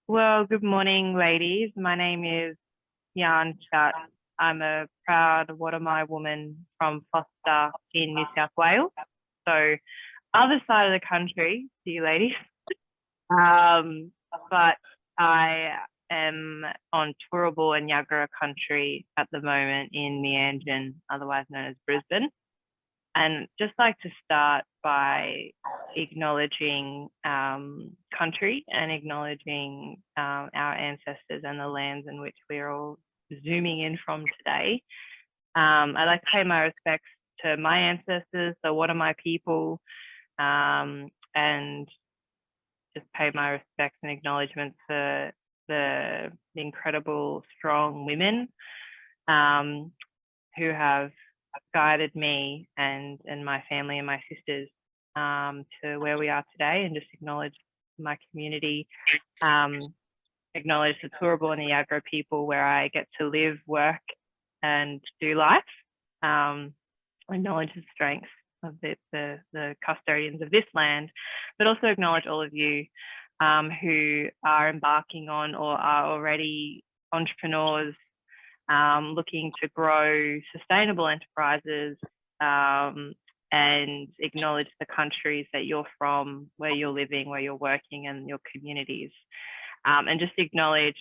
Well, good morning, ladies. My name is Jan Chat. I'm a proud Watermai woman from Foster in New South Wales. So, other side of the country, to you ladies. But I am on Turrbal and Yagara country at the moment in Meanjin, otherwise known as Brisbane. And just like to start by acknowledging country and acknowledging our ancestors and the lands in which we're all zooming in from today. I'd like to pay my respects to my ancestors, so what are my people, and just pay my respects and acknowledgements for the incredible, strong women who have guided me and my family and my sisters to where we are today, and just acknowledge my community, acknowledge the Turrbal and the Yagara people where I get to live, work and do life, acknowledge the strengths of the custodians of this land, but also acknowledge all of you who are embarking on or are already entrepreneurs looking to grow sustainable enterprises, and acknowledge the countries that you're from, where you're living, where you're working, and your communities, and just acknowledge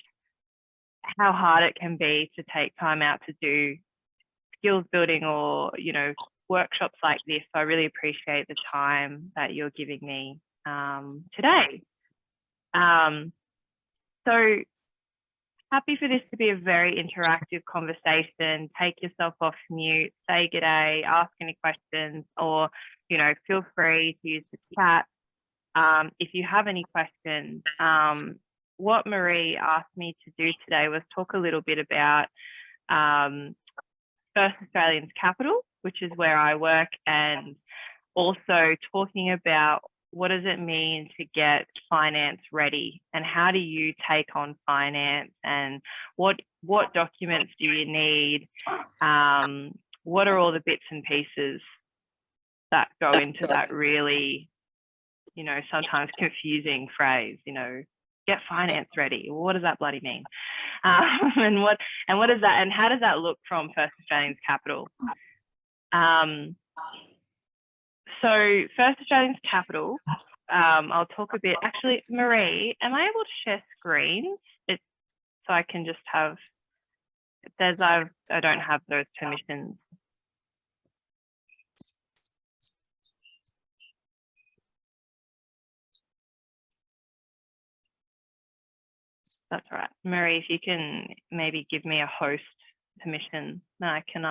how hard it can be to take time out to do skills building or, workshops like this. So I really appreciate the time that you're giving me today. So happy for this to be a very interactive conversation. Take yourself off mute, say g'day, ask any questions, or, feel free to use the chat. If you have any questions, what Marie asked me to do today was talk a little bit about First Australians Capital, which is where I work, and also talking about what does it mean to get finance ready, and how do you take on finance, and what documents do you need? What are all the bits and pieces that go into that really, sometimes confusing phrase, get finance ready. What does that bloody mean? And what is that, and how does that look from First Australians Capital? So First Australians Capital, I'll talk a bit. Actually, Marie, am I able to share screens? So I can just have, I don't have those permissions. That's right. Marie, if you can maybe give me a host permission, then I can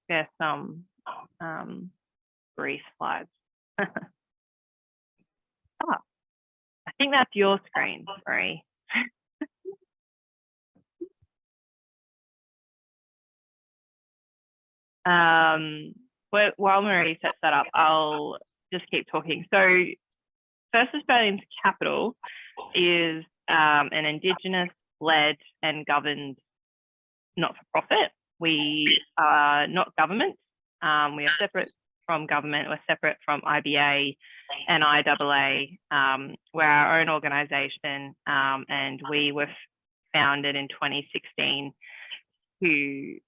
share some brief slides. I think that's your screen, Marie. While Marie sets that up, I'll just keep talking. So First Australians Capital is an Indigenous-led and governed not-for-profit. We are not government. We are separate from government. We're separate from IBA and IAA. We're our own organisation, and we were founded in 2016 to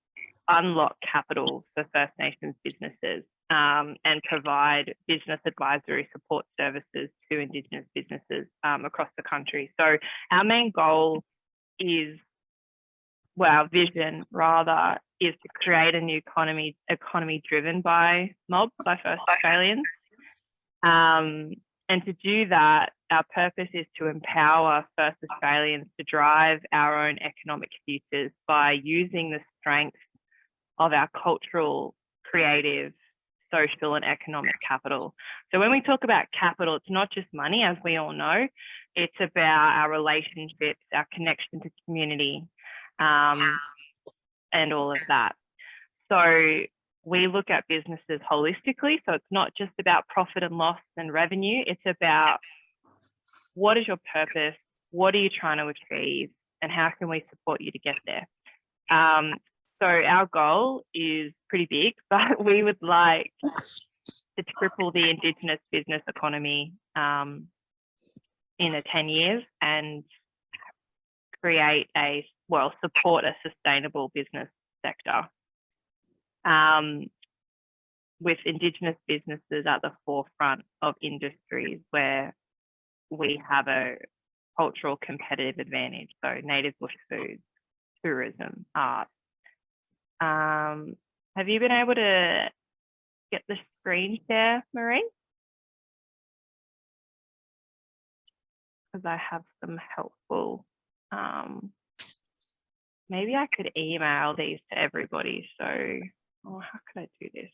unlock capital for First Nations businesses, and provide business advisory support services to Indigenous businesses across the country. So our main goal is, our vision rather, is to create a new economy driven by First Australians. And to do that, our purpose is to empower First Australians to drive our own economic futures by using the strengths of our cultural, creative, social and economic capital. So when we talk about capital, it's not just money, as we all know. It's about our relationships, our connection to community, and all of that. So we look at businesses holistically. So it's not just about profit and loss and revenue. It's about, what is your purpose? What are you trying to achieve? And how can we support you to get there? So our goal is pretty big, but we would like to triple the Indigenous business economy in the 10 years and create support a sustainable business sector. With Indigenous businesses at the forefront of industries where we have a cultural competitive advantage, so native bush foods, tourism, art. Have you been able to get the screen share, Marie? Because I have some helpful, maybe I could email these to everybody. So, how could I do this?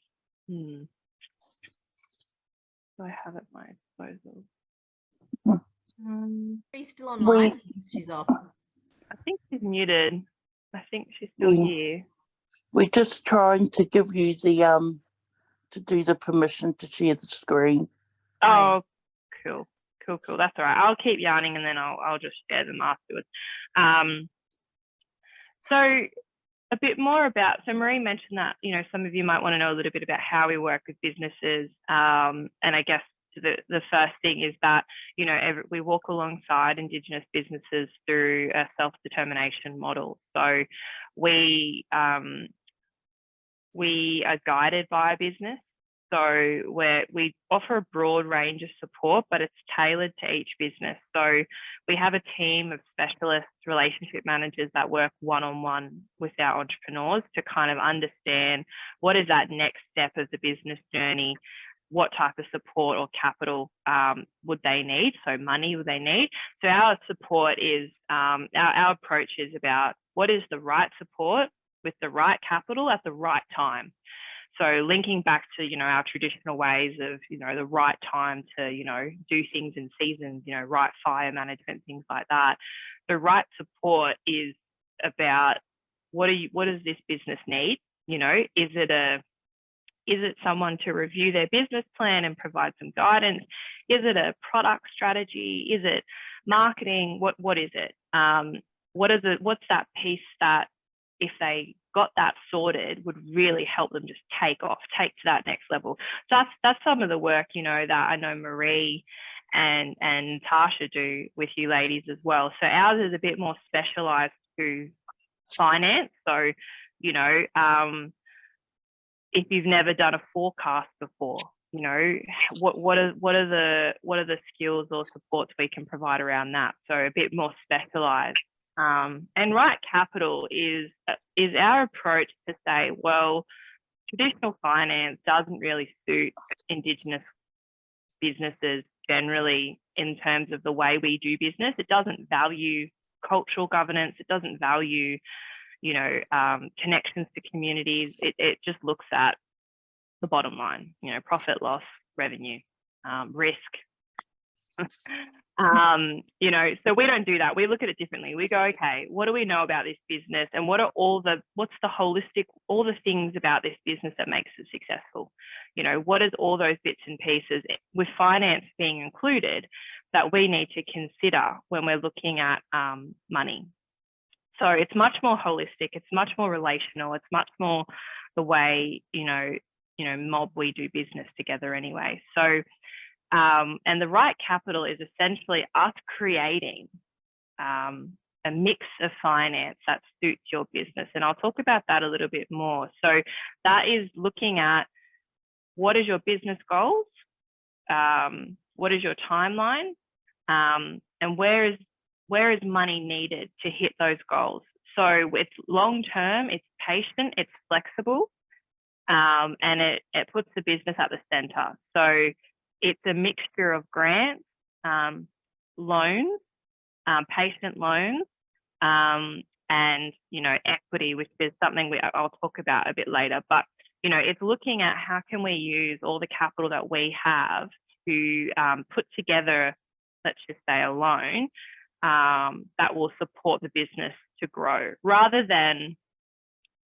Do I have it at my disposal? Are you still online? She's off. I think she's muted. I think she's still here. We're just trying to give you the to do the permission to share the screen. Oh, cool. That's all right. I'll keep yarning and then I'll just share them afterwards. So a bit more about, so Marie mentioned that, some of you might want to know a little bit about how we work with businesses. And I guess the first thing is that, we walk alongside Indigenous businesses through a self-determination model. So we are guided by a business. So we offer a broad range of support, but it's tailored to each business. So we have a team of specialist relationship managers that work one-on-one with our entrepreneurs to kind of understand what is that next step of the business journey, what type of support or capital would they need, so money would they need. So our support is, our approach is about what is the right support with the right capital at the right time. So linking back to, our traditional ways of, the right time to, do things in seasons, right fire management, things like that. The right support is about what does this business need? Is it someone to review their business plan and provide some guidance? Is it a product strategy? Is it marketing? What is it? What's that piece that if they got that sorted would really help them just take to that next level? So that's some of the work, that I know Marie and Tasha do with you ladies as well. So ours is a bit more specialized to finance. So, if you've never done a forecast before, what are the skills or supports we can provide around that? So a bit more specialized. And right capital is our approach to say, well, traditional finance doesn't really suit Indigenous businesses generally in terms of the way we do business. It doesn't value cultural governance. It doesn't value, connections to communities. It just looks at the bottom line, profit, loss, revenue, risk. So we don't do that. We look at it differently. We go, okay, what do we know about this business, and what's the holistic, all the things about this business that makes it successful? What is all those bits and pieces, with finance being included, that we need to consider when we're looking at money? So it's much more holistic. It's much more relational. It's much more the way, mob we do business together anyway. So, and the right capital is essentially us creating a mix of finance that suits your business. And I'll talk about that a little bit more. So that is looking at what is your business goals, what is your timeline, and where is money needed to hit those goals. So it's long-term, it's patient, it's flexible, and it puts the business at the center. So it's a mixture of grants, loans, patient loans, and, equity, which is something I'll talk about a bit later. But, it's looking at how can we use all the capital that we have to put together, let's just say, a loan that will support the business to grow, rather than,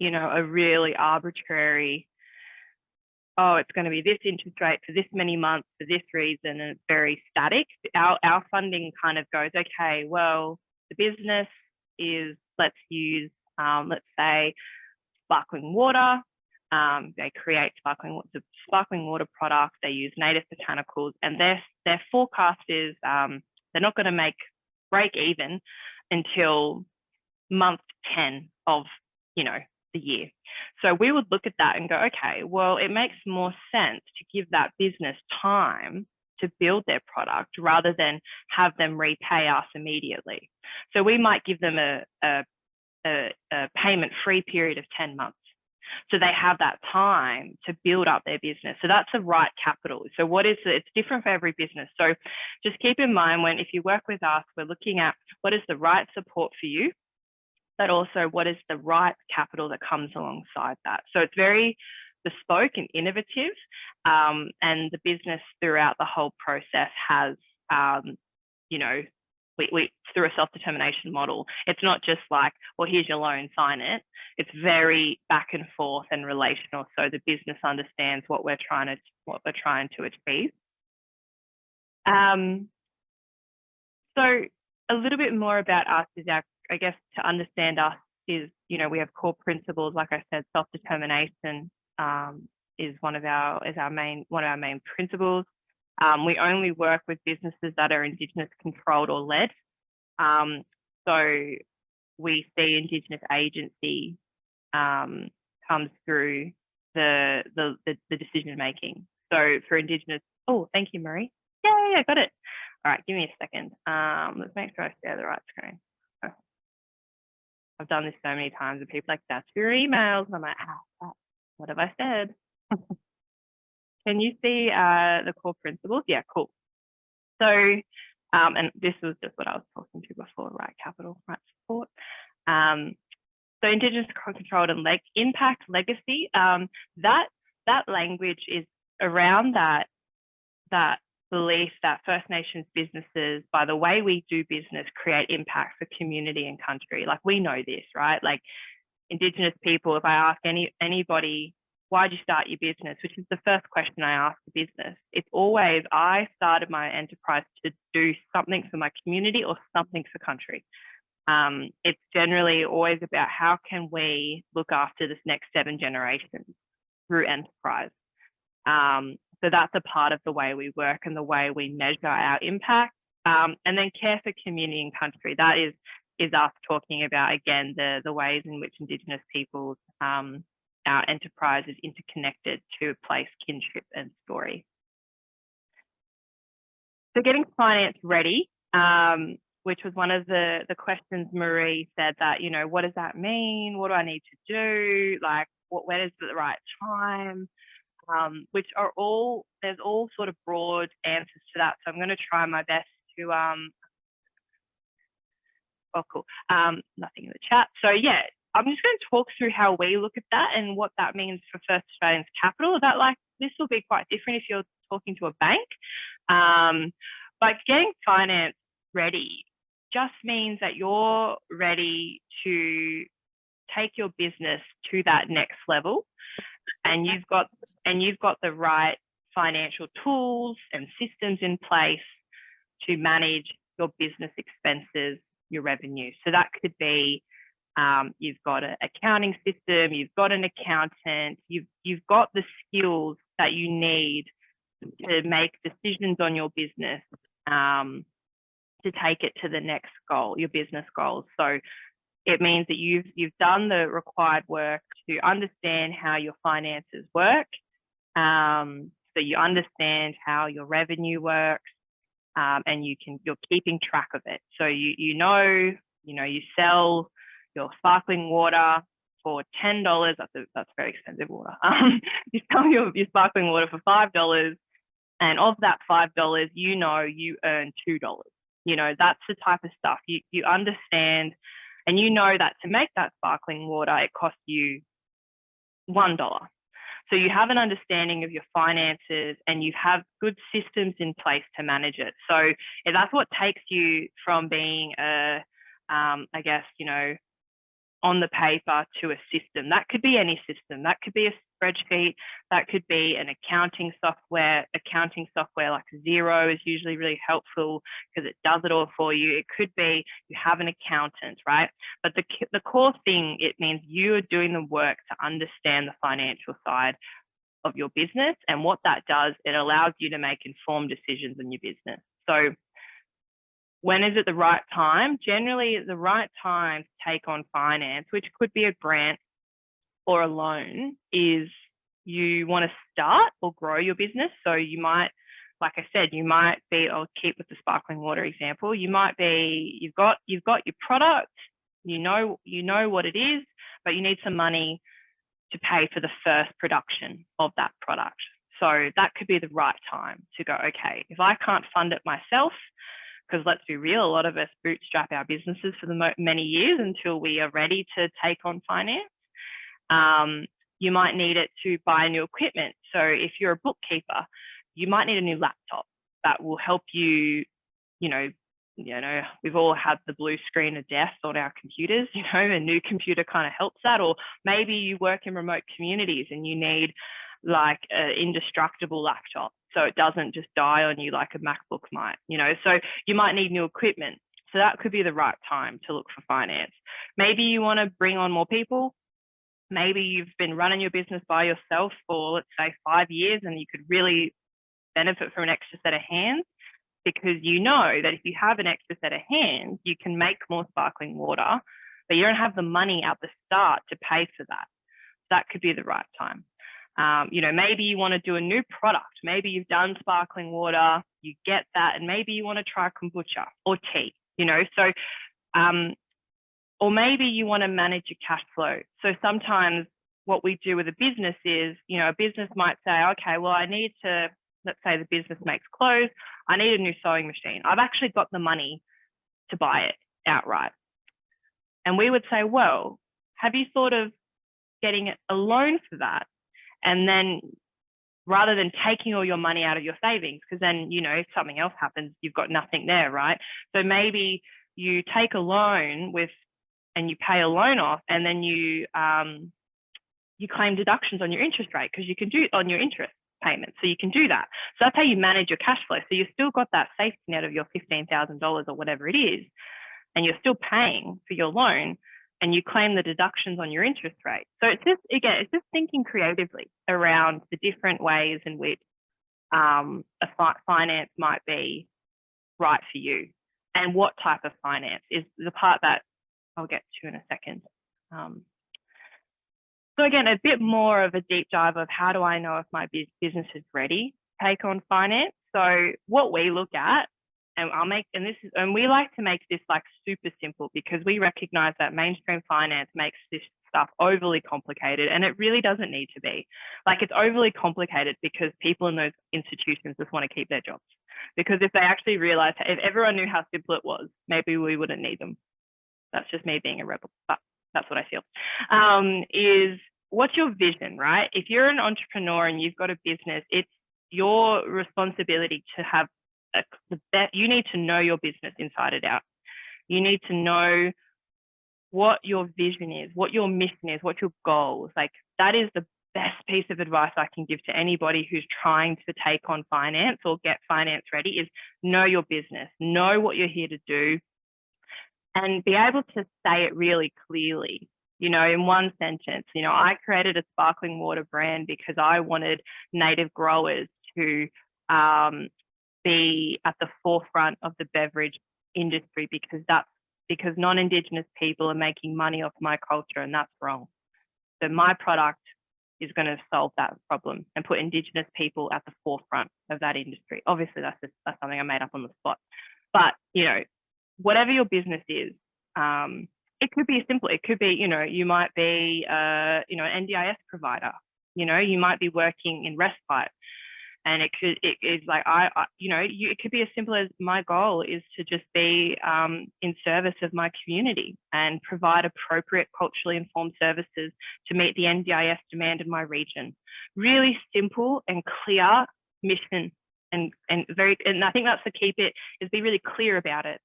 a really arbitrary, it's going to be this interest rate for this many months for this reason, and it's very static. Our funding kind of goes, okay, well, the business is, let's use, let's say, sparkling water. They create sparkling water products. They use native botanicals, and their forecast is They're not going to break even until month 10 of, the year. So we would look at that and go, okay, well, it makes more sense to give that business time to build their product rather than have them repay us immediately. So we might give them a payment-free period of 10 months. So they have that time to build up their business. So that's the right capital. So it's different for every business. So just keep in mind if you work with us, we're looking at what is the right support for you, but also what is the right capital that comes alongside that. So it's very bespoke and innovative. And the business throughout the whole process has, we through a self-determination model. It's not just like, well, here's your loan, sign it. It's very back and forth and relational. So the business understands what we're trying to achieve. So a little bit more about us is I guess to understand us is, we have core principles. Like I said, self-determination is one of our main principles. We only work with businesses that are Indigenous controlled or led. So we see Indigenous agency comes through the decision making. So for Indigenous, oh, thank you, Marie. Yeah, got it. All right, give me a second. Let's make sure I share the right screen. I've done this so many times and people are like, that's your emails. And I'm like, what have I said? Can you see the core principles? Yeah, cool. So, and this was just what I was talking to before, right capital, right support. So Indigenous controlled and impact legacy, that language is around that belief that First Nations businesses, by the way we do business, create impact for community and country. Like we know this, right? Like Indigenous people, if I ask anybody, why'd you start your business? Which is the first question I ask the business. It's always, I started my enterprise to do something for my community or something for country. It's generally always about how can we look after this next 7 generations through enterprise. So that's a part of the way we work and the way we measure our impact. And then care for community and country. That is us talking about, again, the ways in which Indigenous peoples, our enterprise is interconnected to a place, kinship and story. So getting finance ready, which was one of the questions Marie said that, what does that mean? What do I need to do? Like, when is the right time? Which are there's all sort of broad answers to that. So I'm going to try my best to, cool. Nothing in the chat. So yeah, I'm just going to talk through how we look at that and what that means for First Australians Capital. This will be quite different if you're talking to a bank. But getting finance ready just means that you're ready to take your business to that next level, and you've got the right financial tools and systems in place to manage your business expenses, your revenue. So that could be you've got an accounting system, you've got an accountant, you've got the skills that you need to make decisions on your business to take it to the next goal, your business goals. So it means that you've done the required work to understand how your finances work. So you understand how your revenue works, and you're keeping track of it. So you sell your sparkling water for $10. That's very expensive water. You sell your sparkling water for $5, and of that $5, you earn $2. That's the type of stuff you understand. And that to make that sparkling water, it costs you $1. So you have an understanding of your finances and you have good systems in place to manage it. So that's what takes you from being on the paper to a system. That could be any system. That could be a spreadsheet. That could be an accounting software. Accounting software like Xero is usually really helpful because it does it all for you. It could be you have an accountant, right? But the core thing, it means you are doing the work to understand the financial side of your business. And what that does, it allows you to make informed decisions in your business. So when is it the right time? Generally, the right time to take on finance, which could be a grant or a loan, is you want to start or grow your business. So you might, like I said, you might be, I'll keep with the sparkling water example. You might be, you've got your product, you know what it is, but you need some money to pay for the first production of that product. So that could be the right time to go, okay, if I can't fund it myself, because let's be real, a lot of us bootstrap our businesses for many years until we are ready to take on finance. You might need it to buy new equipment. So if you're a bookkeeper, you might need a new laptop that will help you, we've all had the blue screen of death on our computers, a new computer kind of helps that. Or maybe you work in remote communities and you need like an indestructible laptop, so it doesn't just die on you like a MacBook might, so you might need new equipment. So that could be the right time to look for finance. Maybe you want to bring on more people. Maybe you've been running your business by yourself for, let's say, 5 years, and you could really benefit from an extra set of hands, because you know that if you have an extra set of hands, you can make more sparkling water, but you don't have the money at the start to pay for that. That could be the right time. Maybe you want to do a new product. Maybe you've done sparkling water, you get that, and maybe you want to try kombucha or tea, or maybe you want to manage your cash flow. So sometimes what we do with a business is, a business might say, okay, well, I need to, let's say the business makes clothes, I need a new sewing machine. I've actually got the money to buy it outright. And we would say, well, have you thought of getting a loan for that? And then rather than taking all your money out of your savings, because then, if something else happens, you've got nothing there, right? So maybe you take a loan and you pay a loan off, and then you claim deductions on your interest rate, because you can do it on your interest payments. So you can do that. So that's how you manage your cash flow. So you've still got that safety net of your $15,000 or whatever it is, and you're still paying for your loan, and you claim the deductions on your interest rate. So it's just thinking creatively around the different ways in which finance might be right for you, and what type of finance is the part that I'll get to in a second. So again, a bit more of a deep dive of how do I know if my business is ready to take on finance. So what we look at, and we like to make this like super simple, because we recognize that mainstream finance makes this stuff overly complicated, and it really doesn't need to be. Like, it's overly complicated because people in those institutions just want to keep their jobs. Because if they actually realized, if everyone knew how simple it was, maybe we wouldn't need them. That's just me being a rebel, but that's what I feel. Is what's your vision, right? If you're an entrepreneur and you've got a business, it's your responsibility to have you need to know your business inside and out. You need to know what your vision is, what your mission is, what your goals. Like, that is the best piece of advice I can give to anybody who's trying to take on finance or get finance ready, is know your business, know what you're here to do, and be able to say it really clearly. In one sentence, I created a sparkling water brand because I wanted native growers to be at the forefront of the beverage industry, because non-Indigenous people are making money off my culture, and that's wrong. So my product is going to solve that problem and put Indigenous people at the forefront of that industry. Obviously, that's something I made up on the spot. But, whatever your business is, it could be simple. It could be, you might be, an NDIS provider. You might be working in respite. And it could be as simple as, my goal is to just be in service of my community and provide appropriate culturally informed services to meet the NDIS demand in my region. Really simple and clear mission, and I think that's the key bit, is be really clear about it.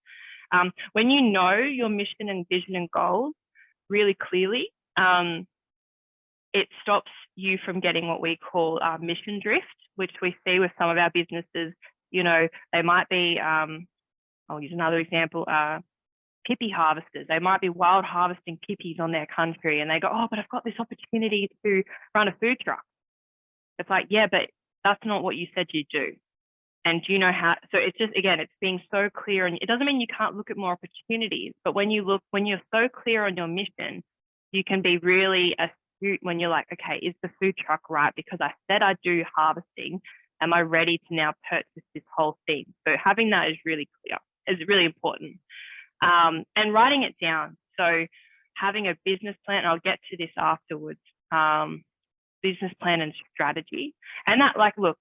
When you know your mission and vision and goals really clearly, it stops you from getting what we call mission drift, which we see with some of our businesses. They might be, I'll use another example, pippy harvesters. They might be wild harvesting pippies on their country, and they go, oh, but I've got this opportunity to run a food truck. It's like, yeah, but that's not what you said you'd do. And do you know how? So it's just, again, it's being so clear, and it doesn't mean you can't look at more opportunities, but when you're so clear on your mission, you can be really astute when you're like, okay, is the food truck right? Because I said I do harvesting. Am I ready to now purchase this whole thing? So having that is really clear, is really important. And writing it down. So having a business plan, I'll get to this afterwards, business plan and strategy. And that, like, look,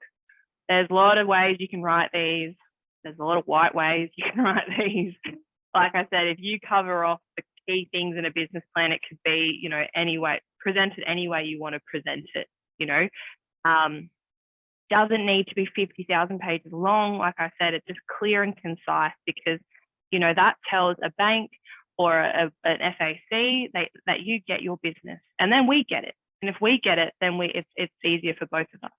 there's a lot of ways you can write these. There's a lot of white ways you can write these. Like I said, if you cover off the key things in a business plan, it could be, you know, any way, present it any way you want to present it, you know. Doesn't need to be 50,000 pages long. Like I said, it's just clear and concise, because, you know, that tells a bank or an FAC that you get your business, and then we get it. And if we get it, then it's easier for both of us.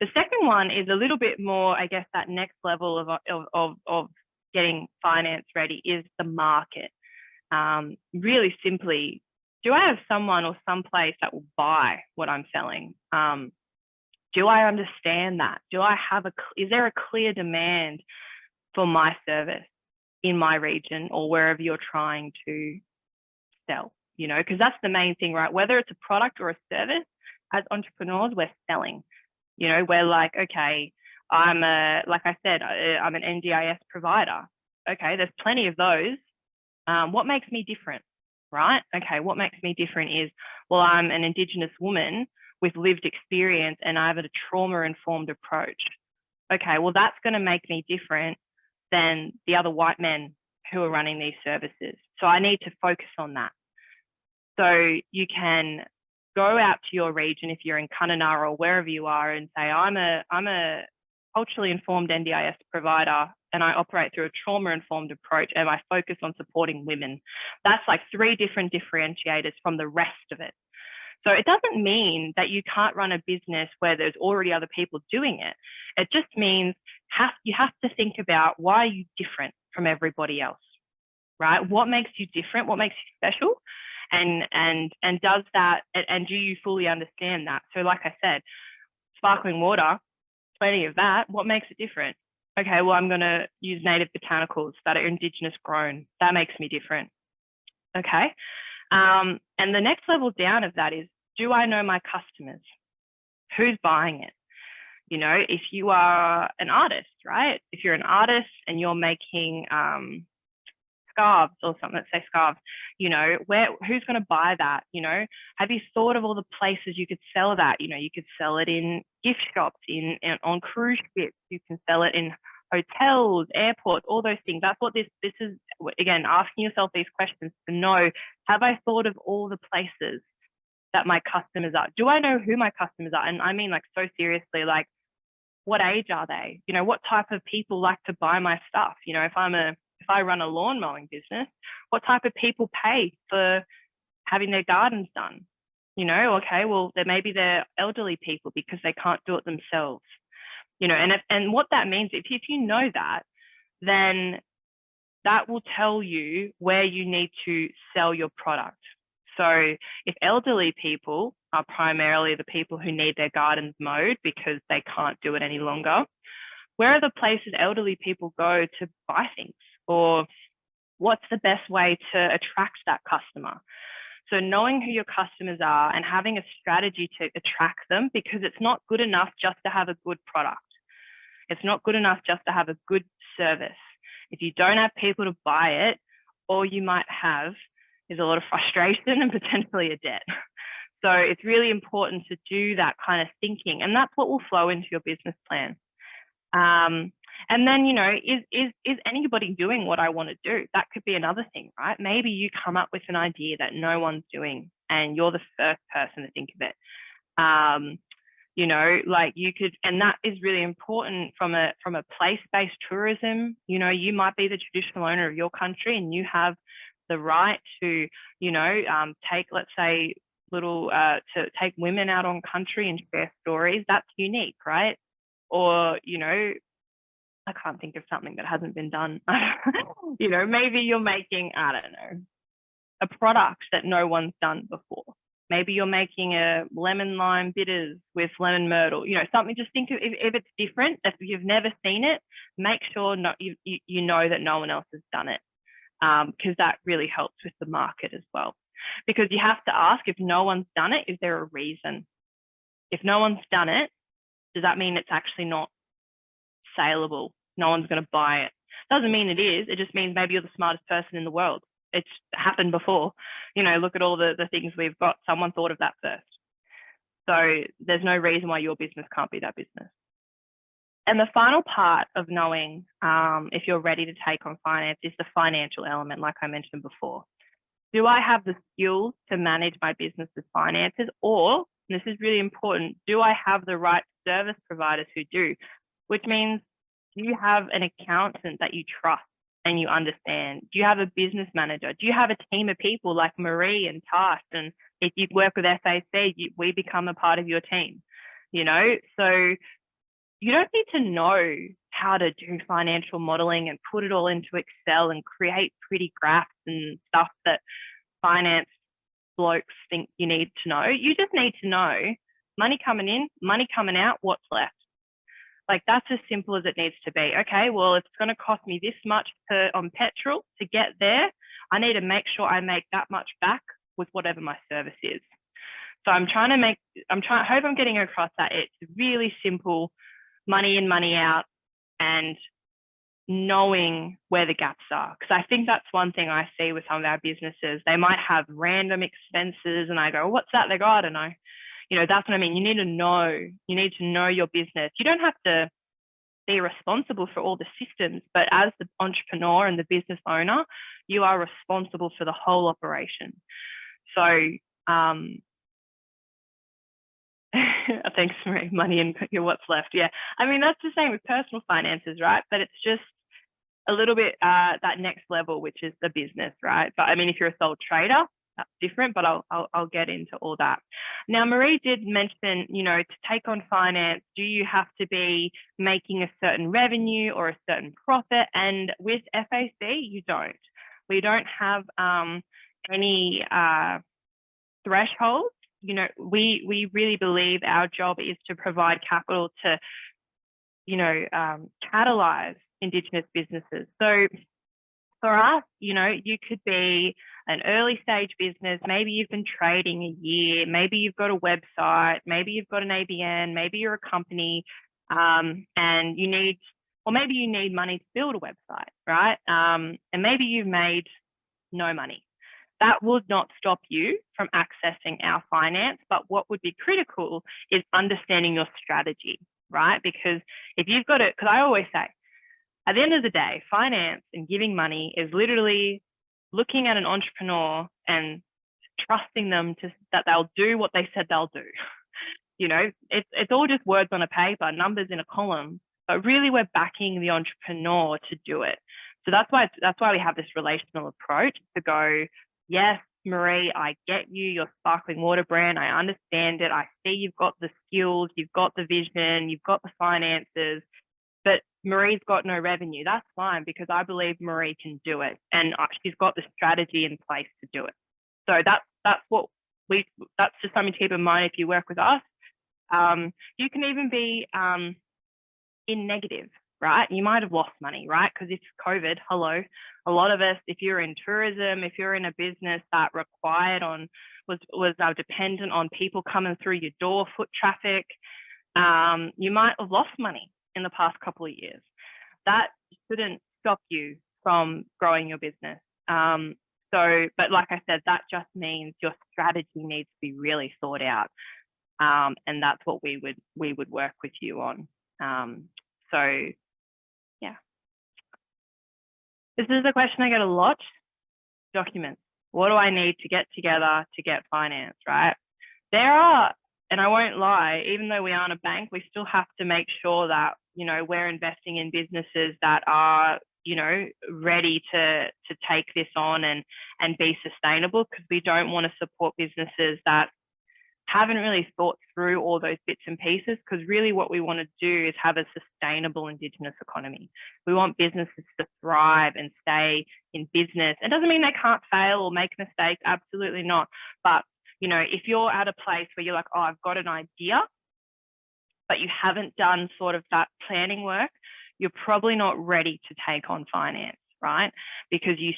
The second one is a little bit more, I guess, that next level of getting finance ready is the market. Really simply, do I have someone or someplace that will buy what I'm selling? Do I understand that? Is there a clear demand for my service in my region or wherever you're trying to sell? You know, because that's the main thing, right? Whether it's a product or a service, as entrepreneurs, we're selling. You know, we're like, okay, like I said, I'm an NDIS provider. Okay, there's plenty of those. What makes me different, right? Okay, what makes me different is, well, I'm an Indigenous woman with lived experience and I have a trauma-informed approach. Okay, well, that's going to make me different than the other white men who are running these services. So I need to focus on that. So you can go out to your region if you're in Kununurra or wherever you are and say, I'm a culturally informed NDIS provider and I operate through a trauma-informed approach and I focus on supporting women. That's like 3 different differentiators from the rest of it. So it doesn't mean that you can't run a business where there's already other people doing it. It just means you have to think about, why are you different from everybody else, right? What makes you different? What makes you special? And does that, and do you fully understand that? So like I said, sparkling water, plenty of that. What makes it different? Okay, well, I'm going to use native botanicals that are Indigenous grown. That makes me different. Okay. And the next level down of that is, do I know my customers? Who's buying it? You know, if you are an artist, right? If you're an artist and you're making scarves or something, let's say scarves, you know, who's going to buy that? You know, have you thought of all the places you could sell that? You know, you could sell it in gift shops, on cruise ships, you can sell it in hotels, airports, all those things. That's what this is, again, asking yourself these questions to know, have I thought of all the places that my customers are? Do I know who my customers are? And I mean, like, so seriously, like, what age are they? You know, what type of people like to buy my stuff? You know, if I run a lawn mowing business, what type of people pay for having their gardens done? You know, okay, well, maybe they're elderly people because they can't do it themselves. You know, and what that means, if you know that, then that will tell you where you need to sell your product. So if elderly people are primarily the people who need their gardens mowed because they can't do it any longer, where are the places elderly people go to buy things? Or what's the best way to attract that customer? So knowing who your customers are and having a strategy to attract them, because it's not good enough just to have a good product. It's not good enough just to have a good service. If you don't have people to buy it, all you might have is a lot of frustration and potentially a debt. So it's really important to do that kind of thinking, and that's what will flow into your business plan. And then, you know, is anybody doing what I want to do? That could be another thing, right? Maybe you come up with an idea that no one's doing and you're the first person to think of it. You know, like you could, and that is really important from a place-based tourism. You know, you might be the traditional owner of your country and you have the right to, you know, take, let's say, to take women out on country and share stories. That's unique, right? Or, you know, I can't think of something that hasn't been done. You know, maybe you're making, I don't know, a product that no one's done before. Maybe you're making a lemon lime bitters with lemon myrtle, you know, something. Just think of if it's different, if you've never seen it, make sure you know that no one else has done it, because that really helps with the market as well. Because you have to ask, if no one's done it, is there a reason? If no one's done it, does that mean it's actually not saleable? No one's going to buy it. Doesn't mean it is. It just means maybe you're the smartest person in the world. It's happened before. You know, look at all the things we've got. Someone thought of that first. So there's no reason why your business can't be that business. And the final part of knowing if you're ready to take on finance is the financial element, like I mentioned before. Do I have the skills to manage my business's finances? Or, and this is really important, do I have the right service providers who do? Which means, do you have an accountant that you trust and you understand? Do you have a business manager? Do you have a team of people like Marie and Tash? And if you work with FAC, we become a part of your team, you know? So you don't need to know how to do financial modeling and put it all into Excel and create pretty graphs and stuff that finance blokes think you need to know. You just need to know money coming in, money coming out, what's left. Like, that's as simple as it needs to be. Okay, well, if it's going to cost me this much on petrol to get there, I need to make sure I make that much back with whatever my service is. So I hope I'm getting across that it's really simple, money in, money out, and knowing where the gaps are. Because I think that's one thing I see with some of our businesses. They might have random expenses and I go, what's that? They go, I don't know. You know, that's what I mean. You need to know your business. You don't have to be responsible for all the systems, but as the entrepreneur and the business owner, you are responsible for the whole operation. So, thanks, Marie. Money and what's left. Yeah. I mean, that's the same with personal finances, right? But it's just a little bit that next level, which is the business, right? But I mean, if you're a sole trader, that's different, but I'll get into all that. Now, Marie did mention, you know, to take on finance, do you have to be making a certain revenue or a certain profit? And with FAC, you don't. We don't have any thresholds. You know, we really believe our job is to provide capital to, you know, catalyze Indigenous businesses. So for us, you know, you could be an early stage business. Maybe you've been trading a year. Maybe you've got a website. Maybe you've got an ABN. Maybe you're a company and maybe you need money to build a website, right? And maybe you've made no money. That would not stop you from accessing our finance. But what would be critical is understanding your strategy, right? Because if you've got it, because I always say, at the end of the day, finance and giving money is literally looking at an entrepreneur and trusting them that they'll do what they said they'll do. You know, it's all just words on a paper, numbers in a column, but really we're backing the entrepreneur to do it. So that's why we have this relational approach to go, yes, Marie, I get you, your sparkling water brand. I understand it. I see you've got the skills, you've got the vision, you've got the finances, but Marie's got no revenue. That's fine, because I believe Marie can do it, and she's got the strategy in place to do it. So that's just something to keep in mind if you work with us. You can even be in negative, right? You might have lost money, right? Because it's COVID. Hello, a lot of us, if you're in tourism, if you're in a business that was dependent on people coming through your door, foot traffic, you might have lost money in the past couple of years. That shouldn't stop you from growing your business. But like I said, that just means your strategy needs to be really thought out. And that's what we would work with you on. So yeah. This is a question I get a lot. Documents. What do I need to get together to get finance, right? There are, and I won't lie, even though we aren't a bank, we still have to make sure that, you know, we're investing in businesses that are, you know, ready to take this on and be sustainable, because we don't want to support businesses that haven't really thought through all those bits and pieces, because really what we want to do is have a sustainable Indigenous economy. We want businesses to thrive and stay in business. It doesn't mean they can't fail or make mistakes, absolutely not. But You know, if you're at a place where you're like, oh, I've got an idea, but you haven't done sort of that planning work, you're probably not ready to take on finance, right? Because you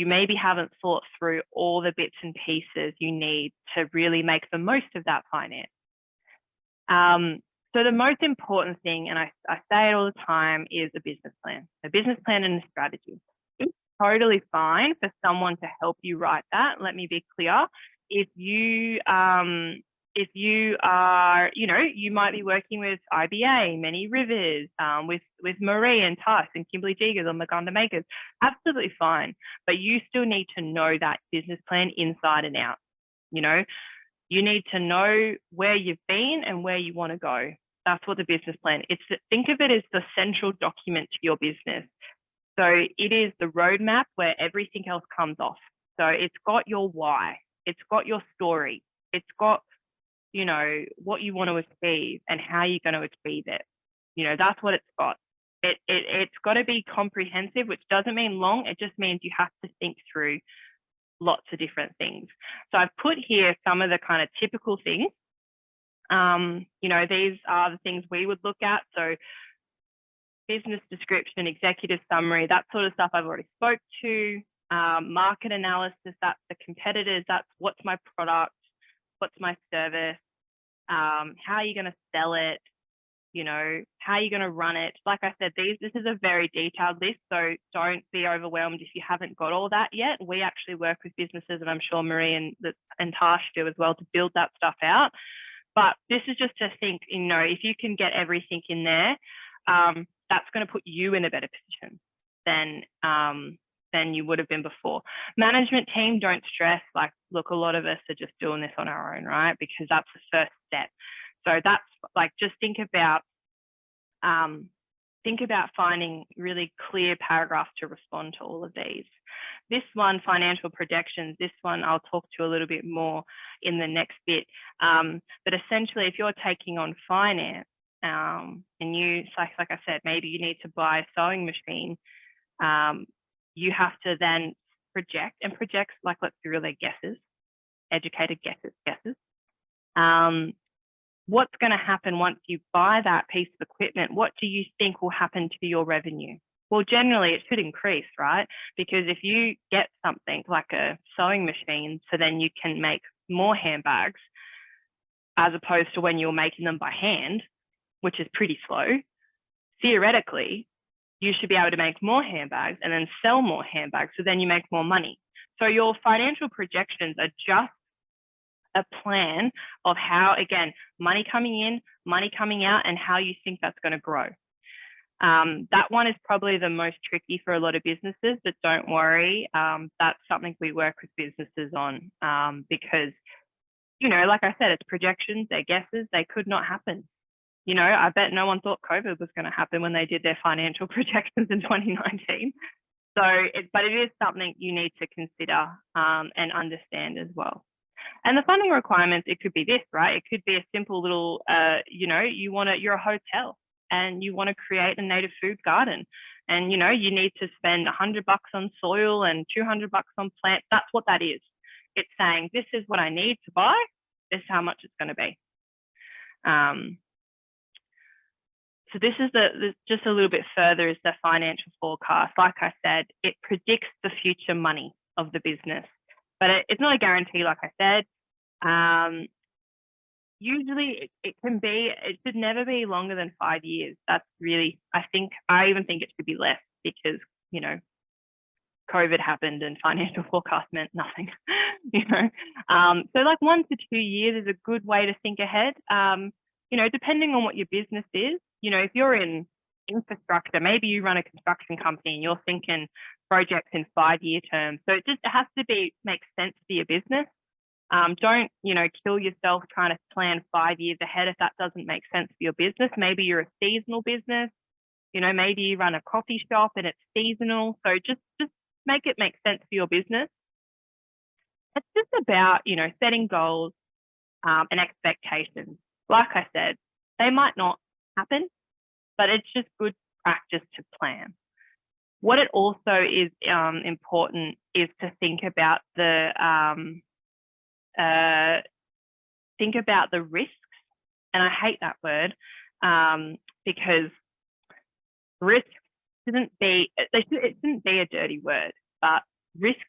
maybe haven't thought through all the bits and pieces you need to really make the most of that finance. So the most important thing, and I say it all the time, is a business plan. A business plan and a strategy. It's totally fine for someone to help you write that. Let me be clear. If you are, you know, you might be working with IBA, Many Rivers, with Marie and Tuss and Kimberly Jeegers or Maganda Makers, absolutely fine. But you still need to know that business plan inside and out. You know, you need to know where you've been and where you want to go. That's what the business plan is. Think of it as the central document to your business. So it is the roadmap where everything else comes off. So it's got your why, it's got your story, it's got, you know, what you want to achieve and how you're going to achieve it. You know, that's what it's got. It's got to be comprehensive, which doesn't mean long. It just means you have to think through lots of different things. So I've put here some of the kind of typical things. You know, these are the things we would look at. So business description, executive summary, that sort of stuff I've already spoke to. Market analysis, that's the competitors, that's what's my product, what's my service, how are you going to sell it, you know, how are you going to run it. Like I said, this is a very detailed list, so don't be overwhelmed if you haven't got all that yet. We actually work with businesses, and I'm sure Marie and Tash do as well, to build that stuff out. But this is just to think, you know, if you can get everything in there, that's going to put you in a better position than you would have been before. Management team, don't stress. Like, look, a lot of us are just doing this on our own, right? Because that's the first step. So that's like, just think about finding really clear paragraphs to respond to all of these. This one, financial projections, this one I'll talk to a little bit more in the next bit. But essentially, if you're taking on finance, and you, like I said, maybe you need to buy a sewing machine, you have to then project, like, let's be real, guesses, educated guesses. What's going to happen once you buy that piece of equipment? What do you think will happen to your revenue? Well, generally it should increase, right? Because if you get something like a sewing machine, so then you can make more handbags, as opposed to when you're making them by hand, which is pretty slow. Theoretically, you should be able to make more handbags and then sell more handbags, so then you make more money. So your financial projections are just a plan of how, again, money coming in, money coming out, and how you think that's going to grow. That one is probably the most tricky for a lot of businesses, but don't worry. That's something we work with businesses on, because, you know, like I said, it's projections, they're guesses, they could not happen. You know, I bet no one thought COVID was going to happen when they did their financial projections in 2019. So, but it is something you need to consider and understand as well. And the funding requirements, it could be this, right? It could be a simple little, you know, you're a hotel and you want to create a native food garden, and, you know, you need to spend $100 on soil and $200 on plants. That's what that is. It's saying, this is what I need to buy. This is how much it's going to be. So this is just a little bit further is the financial forecast. Like I said, it predicts the future money of the business, but it's not a guarantee, like I said. Usually it should never be longer than 5 years. That's really, I even think it should be less, because, you know, COVID happened and financial forecast meant nothing, you know. So like 1 to 2 years is a good way to think ahead. You know, depending on what your business is. You know, if you're in infrastructure, maybe you run a construction company and you're thinking projects in 5-year terms. So it has to make sense for your business. Don't, you know, kill yourself trying to plan 5 years ahead if that doesn't make sense for your business. Maybe you're a seasonal business. You know, maybe you run a coffee shop and it's seasonal. So just make it make sense for your business. It's just about, you know, setting goals and expectations. Like I said, they might not happen, but it's just good practice to plan. What it also is important is to think about the think about the risks. And I hate that word because risk it shouldn't be a dirty word, but risks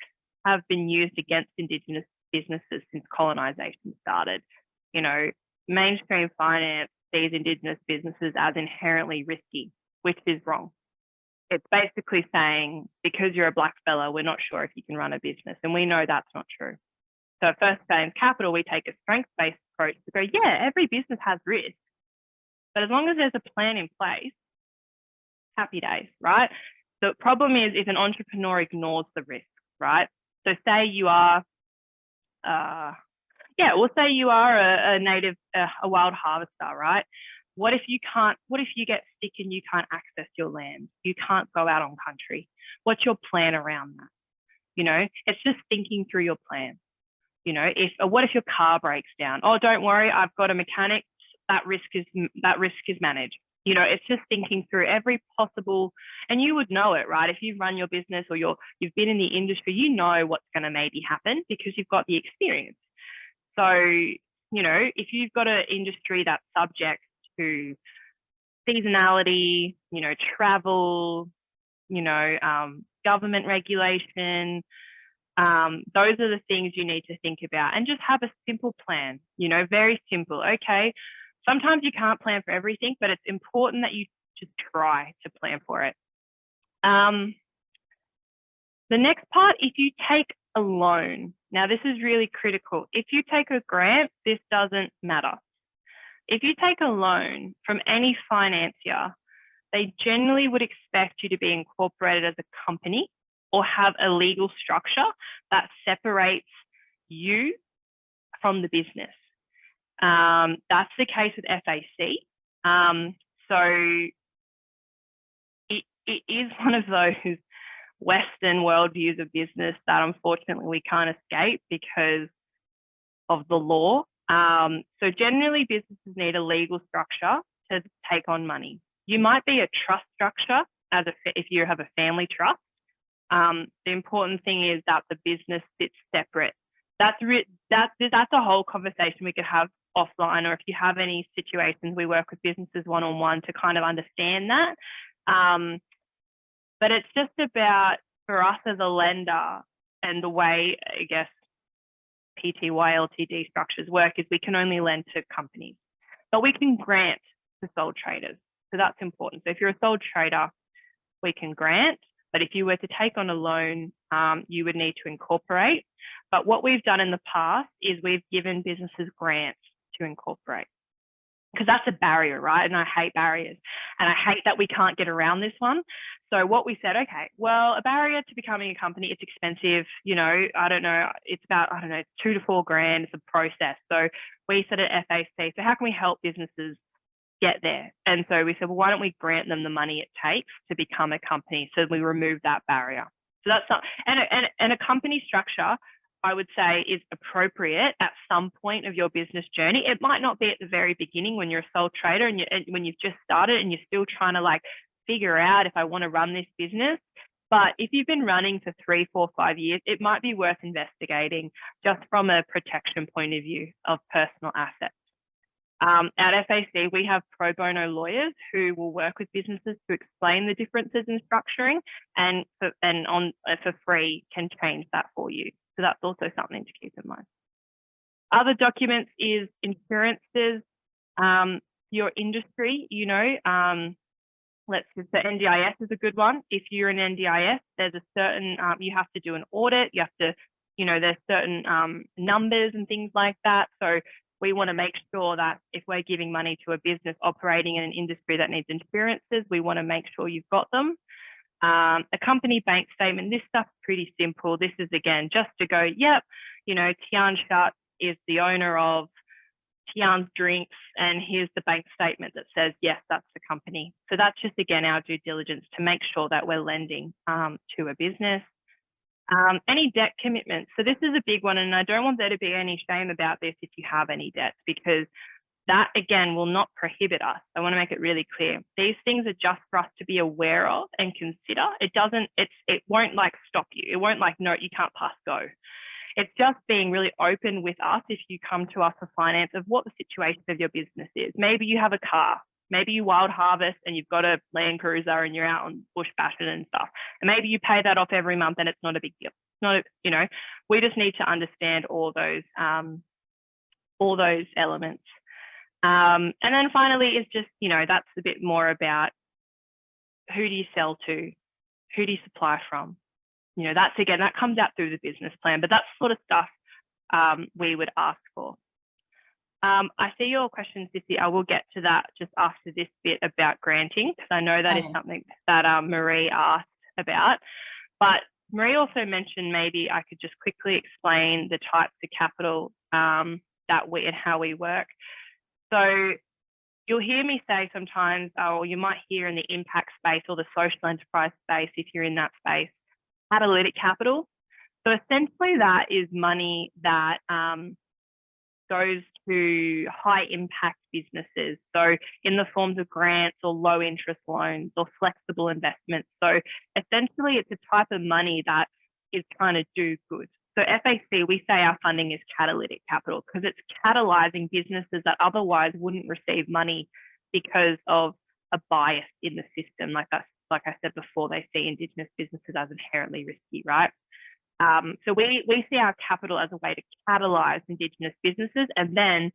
have been used against Indigenous businesses since colonisation started. You know, mainstream finance sees Indigenous businesses as inherently risky, which is wrong. It's basically saying, because you're a black fella, we're not sure if you can run a business. And we know that's not true. So at First Australians Capital, we take a strengths-based approach to go, yeah, every business has risk. But as long as there's a plan in place, happy days, right? The problem is if an entrepreneur ignores the risk, right? So say you are, say you are a native, a wild harvester, right? What if you get sick and you can't access your land? You can't go out on country. What's your plan around that? You know, it's just thinking through your plan. You know, what if your car breaks down? Oh, don't worry, I've got a mechanic. That risk is managed. You know, it's just thinking through every possible, and you would know it, right? If you've run your business or you've been in the industry, you know what's going to maybe happen because you've got the experience. So, you know, if you've got an industry that's subject to seasonality, you know, travel, you know, government regulation, those are the things you need to think about, and just have a simple plan, you know, very simple. Okay, sometimes you can't plan for everything, but it's important that you just try to plan for it. The next part, if you take a loan, now this is really critical. If you take a grant, this doesn't matter. If you take a loan from any financier, they generally would expect you to be incorporated as a company or have a legal structure that separates you from the business. That's the case with FAC. So it is one of those Western worldviews of business that unfortunately we can't escape because of the law. So generally businesses need a legal structure to take on money. You might be a trust structure if you have a family trust. The important thing is that the business sits separate. That's a whole conversation we could have offline, or if you have any situations, we work with businesses one-on-one to kind of understand that. But it's just about, for us as a lender, and the way, I guess, PTY LTD structures work is we can only lend to companies, but we can grant to sole traders. So that's important. So if you're a sole trader, we can grant, but if you were to take on a loan, you would need to incorporate. But what we've done in the past is we've given businesses grants to incorporate, because that's a barrier, right? And I hate barriers, and I hate that we can't get around this one. So what we said, okay, well, a barrier to becoming a company, it's expensive, you know, I don't know, it's about, I don't know, 2 to 4 grand, it's a process. So we said at FAC, so how can we help businesses get there? And so we said, well, why don't we grant them the money it takes to become a company? So we remove that barrier. So that's not, and a company structure, I would say, is appropriate at some point of your business journey. It might not be at the very beginning when you're a sole trader and when you've just started and you're still trying to like figure out if I want to run this business. But if you've been running for 3, 4, 5 years, it might be worth investigating just from a protection point of view of personal assets. At FAC, we have pro bono lawyers who will work with businesses to explain the differences in structuring, and for free can change that for you. So that's also something to keep in mind. Other documents is insurances, your industry, you know, the NDIS is a good one. If you're an NDIS, there's a certain, you have to do an audit, you have to, you know, there's certain numbers and things like that. So we want to make sure that if we're giving money to a business operating in an industry that needs insurances, we want to make sure you've got them. A company bank statement, this stuff's pretty simple. This is, again, just to go, yep, you know, Tian Shat is the owner of Tian's Drinks, and here's the bank statement that says, yes, that's the company. So that's just, again, our due diligence to make sure that we're lending to a business. Any debt commitments. So this is a big one, and I don't want there to be any shame about this if you have any debts, because that, again, will not prohibit us. I want to make it really clear. These things are just for us to be aware of and consider. It won't like stop you. It won't like, no, you can't pass go. it's just being really open with us if you come to us for finance of what the situation of your business is. Maybe you have a car, maybe you wild harvest and you've got a Land Cruiser and you're out on bush bashing and stuff. And maybe you pay that off every month and it's not a big deal. It's not, you know, we just need to understand all those elements. And then finally is just, you know, that's a bit more about who do you sell to? Who do you supply from? You know, that's again, that comes out through the business plan, but that's sort of stuff we would ask for. I see your question, Sissy. I will get to that just after this bit about granting, because I know that is something that Marie asked about. But Marie also mentioned maybe I could just quickly explain the types of capital that we and how we work. So you'll hear me say sometimes, or you might hear in the impact space or the social enterprise space, if you're in that space, catalytic capital. So essentially that is money that goes to high impact businesses. So in the forms of grants or low interest loans or flexible investments. So essentially it's a type of money that is trying to do good. So FAC, we say our funding is catalytic capital because it's catalyzing businesses that otherwise wouldn't receive money because of a bias in the system. Like I said before, they see Indigenous businesses as inherently risky, right? So we see our capital as a way to catalyze Indigenous businesses and then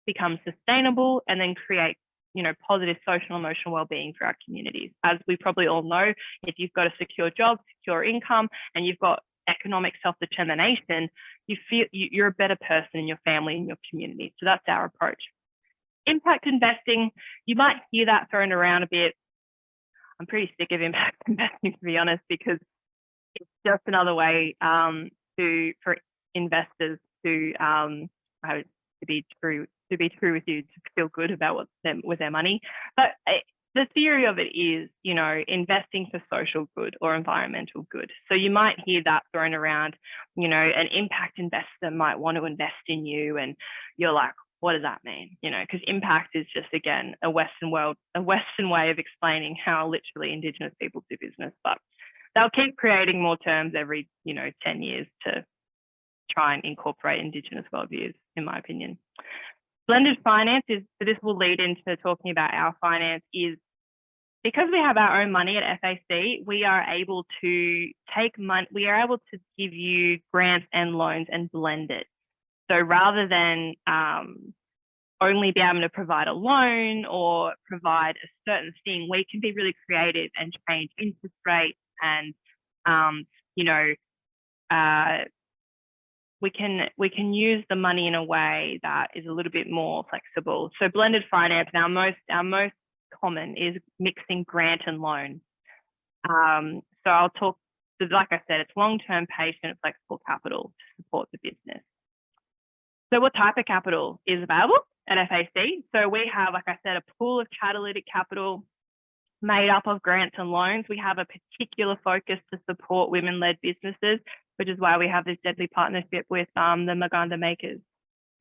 become sustainable and then create, you know, positive social and emotional well-being for our communities. As we probably all know, if you've got a secure job, secure income, and you've got economic self-determination, you feel you're a better person in your family and your community. So that's our approach. Impact investing, you might hear that thrown around a bit. I'm pretty sick of impact investing, to be honest, because it's just another way for investors to be true with you, to feel good about with their money. But the theory of it is, you know, investing for social good or environmental good. So you might hear that thrown around, you know, an impact investor might want to invest in you, and you're like, what does that mean? You know, because impact is just, again, a Western way of explaining how literally Indigenous people do business. But they'll keep creating more terms every, you know, 10 years to try and incorporate Indigenous worldviews, in my opinion. Blended finance is, so this will lead into talking about our finance, is because we have our own money at FAC, we are able to take money, we are able to give you grants and loans and blend it. So rather than only be able to provide a loan or provide a certain thing, we can be really creative and change interest rates and, you know, we can use the money in a way that is a little bit more flexible. So blended finance, our most common is mixing grant and loan. So I'll talk, like I said, it's long-term patient flexible capital to support the business. So what type of capital is available at FAC? So we have, like I said, a pool of catalytic capital made up of grants and loans. We have a particular focus to support women-led businesses, which is why we have this deadly partnership with the Maganda makers.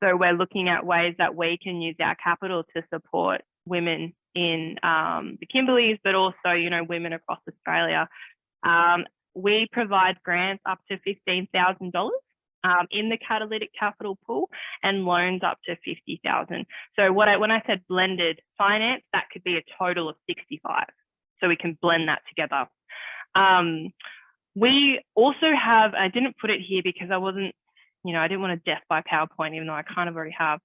So we're looking at ways that we can use our capital to support women in the Kimberleys, but also, you know, women across Australia. We provide grants up to $15,000 in the catalytic capital pool and loans up to $50,000. So when I said blended finance, that could be a total of 65. So we can blend that together. We also have, I didn't put it here because I wasn't, you know, I didn't want to death by PowerPoint, even though I kind of already have.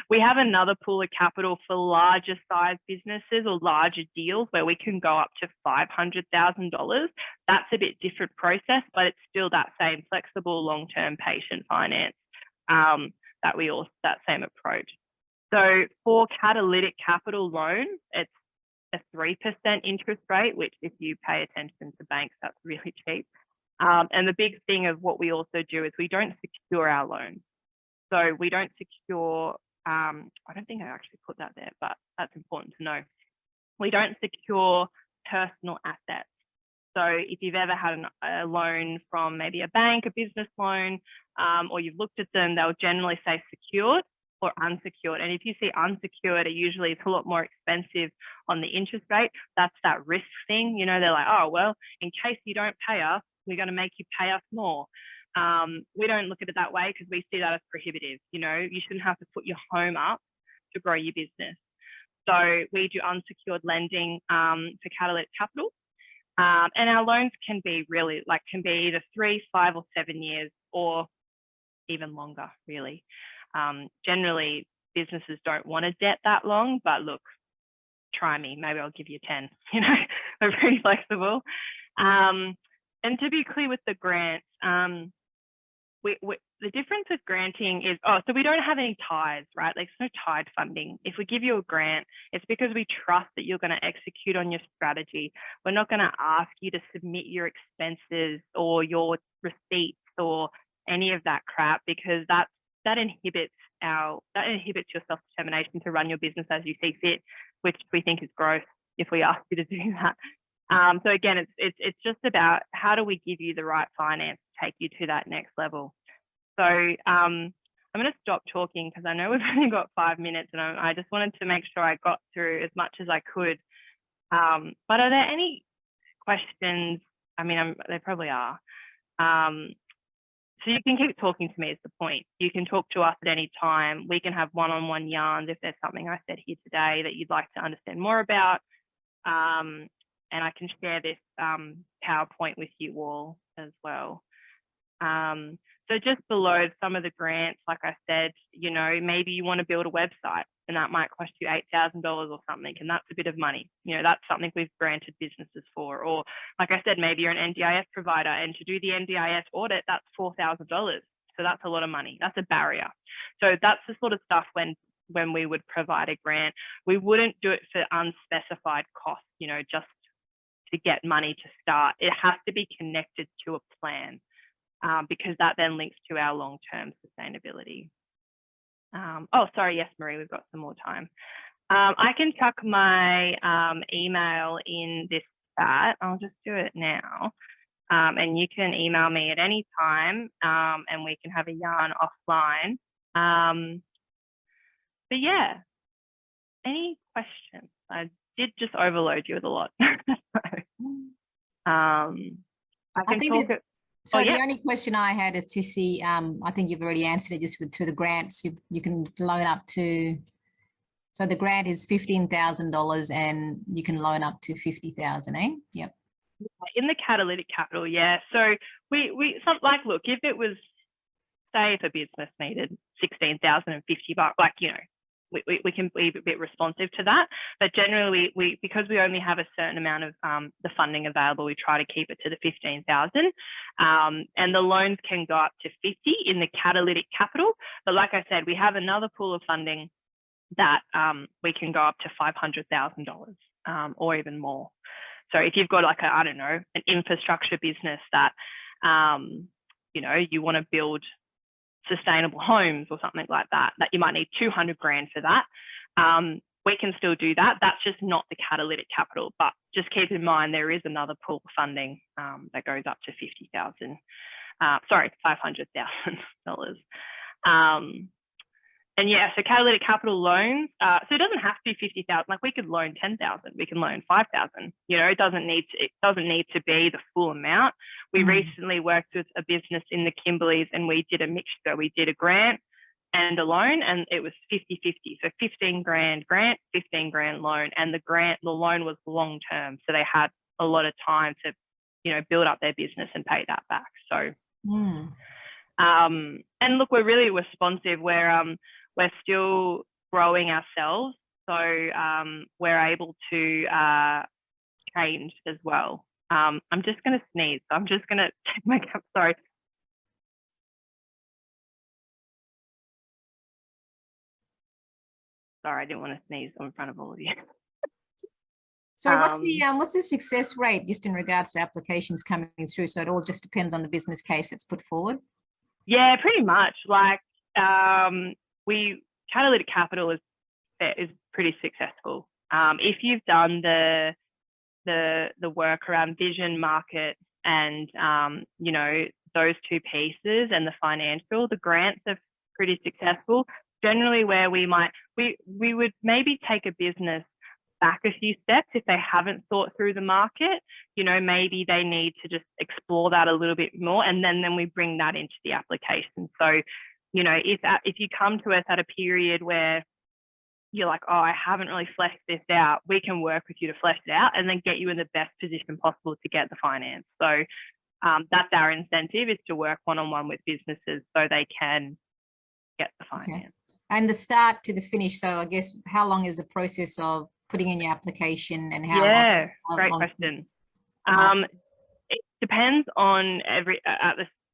We have another pool of capital for larger size businesses or larger deals where we can go up to $500,000. That's a bit different process, but it's still that same flexible, long-term patient finance that same approach. So for catalytic capital loan, it's a 3% interest rate, which if you pay attention to banks, that's really cheap. And the big thing of what we also do is we don't secure our loans. So we don't secure, I don't think I actually put that there, but that's important to know. We don't secure personal assets. So if you've ever had a loan from maybe a bank, a business loan, or you've looked at them, they'll generally say secured or unsecured. And if you see unsecured, it usually is a lot more expensive on the interest rate. That's that risk thing. You know, they're like, oh, well, in case you don't pay us, we're going to make you pay us more. We don't look at it that way because we see that as prohibitive. You know, you shouldn't have to put your home up to grow your business. So we do unsecured lending for catalytic capital. And our loans can be really can be either 3, 5 or 7 years or even longer, really. Generally, businesses don't want a debt that long, but look, try me, maybe I'll give you 10, you know, we're pretty flexible. And to be clear with the grants, the difference with granting is, so we don't have any ties, right? Like there's no tied funding. If we give you a grant, it's because we trust that you're going to execute on your strategy. We're not going to ask you to submit your expenses or your receipts or any of that crap, because that inhibits your self-determination to run your business as you see fit, which we think is gross if we ask you to do that. So again, it's just about how do we give you the right finance to take you to that next level. So I'm going to stop talking because I know we've only got 5 minutes, and I just wanted to make sure I got through as much as I could. But are there any questions? I mean, there probably are. So you can keep talking to me is the point. You can talk to us at any time. We can have one-on-one yarns if there's something I said here today that you'd like to understand more about. And I can share this PowerPoint with you all as well. So just below some of the grants, like I said, you know, maybe you want to build a website and that might cost you $8,000 or something, and that's a bit of money. You know, that's something we've granted businesses for. Or like I said, maybe you're an NDIS provider, and to do the NDIS audit, that's $4,000. So that's a lot of money. That's a barrier. So that's the sort of stuff when we would provide a grant. We wouldn't do it for unspecified costs, you know, just to get money to start. It has to be connected to a plan, because that then links to our long-term sustainability. Oh, sorry, yes, Marie, we've got some more time. I can chuck my email in this chat. I'll just do it now. And you can email me at any time, and we can have a yarn offline. But yeah, any questions? I did just overload you with a lot. So the only question I had is Tissy, I think you've already answered it just through the grants. You can loan up to, so the grant is $15,000 and you can loan up to 50,000, eh? Yep. In the catalytic capital, yeah. So look, if it was, say if a business needed $16,050, like, you know, we can be a bit responsive to that, but generally because we only have a certain amount of the funding available, we try to keep it to the 15,000, and the loans can go up to 50 in the catalytic capital. But like I said, we have another pool of funding that we can go up to $500,000 or even more. So if you've got like I don't know, an infrastructure business that you know, you want to build sustainable homes or something like that, that you might need 200 grand for that. We can still do that. That's just not the catalytic capital, but just keep in mind there is another pool of funding that goes up to $500,000. And yeah, so catalytic capital loans, so it doesn't have to be 50,000. Like we could loan 10,000, we can loan 5,000. You know, it doesn't need to be the full amount. We recently worked with a business in the Kimberleys, and we did a mixture. We did a grant and a loan, and it was 50-50. So 15 grand grant, 15 grand loan, and the loan was long term, so they had a lot of time to, you know, build up their business and pay that back. So, and look, we're really responsive. We're still growing ourselves, so we're able to change as well. I'm just going to sneeze. So I'm just going to take my cap. Sorry. Sorry, I didn't want to sneeze in front of all of you. So what's the success rate just in regards to applications coming through? So it all just depends on the business case that's put forward? Yeah, pretty much. Like catalytic capital is pretty successful. If you've done the work around vision, market, and you know, those two pieces, and the financial, the grants are pretty successful. Generally, where we would maybe take a business back a few steps if they haven't thought through the market. You know, maybe they need to just explore that a little bit more, and then we bring that into the application. So, you know, if you come to us at a period where you're like, oh, I haven't really fleshed this out, we can work with you to flesh it out and then get you in the best position possible to get the finance. So that's our incentive, is to work one-on-one with businesses so they can get the finance. Okay. And the start to the finish. So I guess how long is the process of putting in your application, and how Yeah, long? great question. It depends on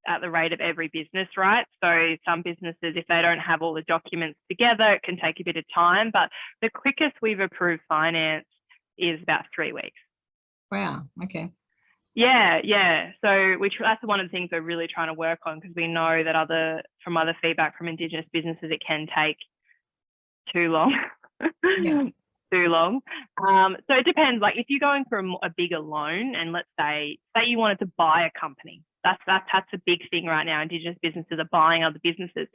at the rate of every business, right? So some businesses, if they don't have all the documents together, it can take a bit of time, but the quickest we've approved finance is about 3 weeks. Wow. Okay. Yeah. So that's one of the things we're really trying to work on, because we know that from other feedback from Indigenous businesses, it can take too long. Yeah. Too long. So it depends. Like if you're going for a bigger loan, and let's say you wanted to buy a company, that's a big thing right now. Indigenous businesses are buying other businesses.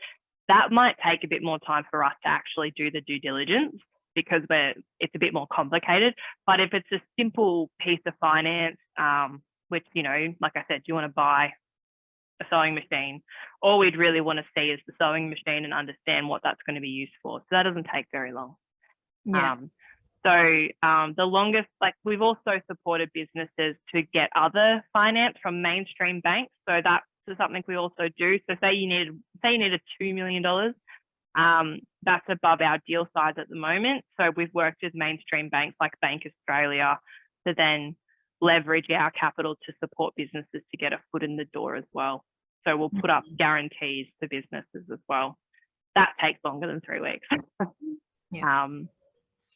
That might take a bit more time for us to actually do the due diligence, because it's a bit more complicated. But if it's a simple piece of finance, which, you know, like I said, you want to buy a sewing machine, all we'd really want to see is the sewing machine and understand what that's going to be used for. So that doesn't take very long. Yeah. The longest, like we've also supported businesses to get other finance from mainstream banks. So that's something we also do. So say you needed $2 million, that's above our deal size at the moment. So we've worked with mainstream banks like Bank Australia to then leverage our capital to support businesses to get a foot in the door as well. So we'll put up guarantees for businesses as well. That takes longer than 3 weeks. Yeah.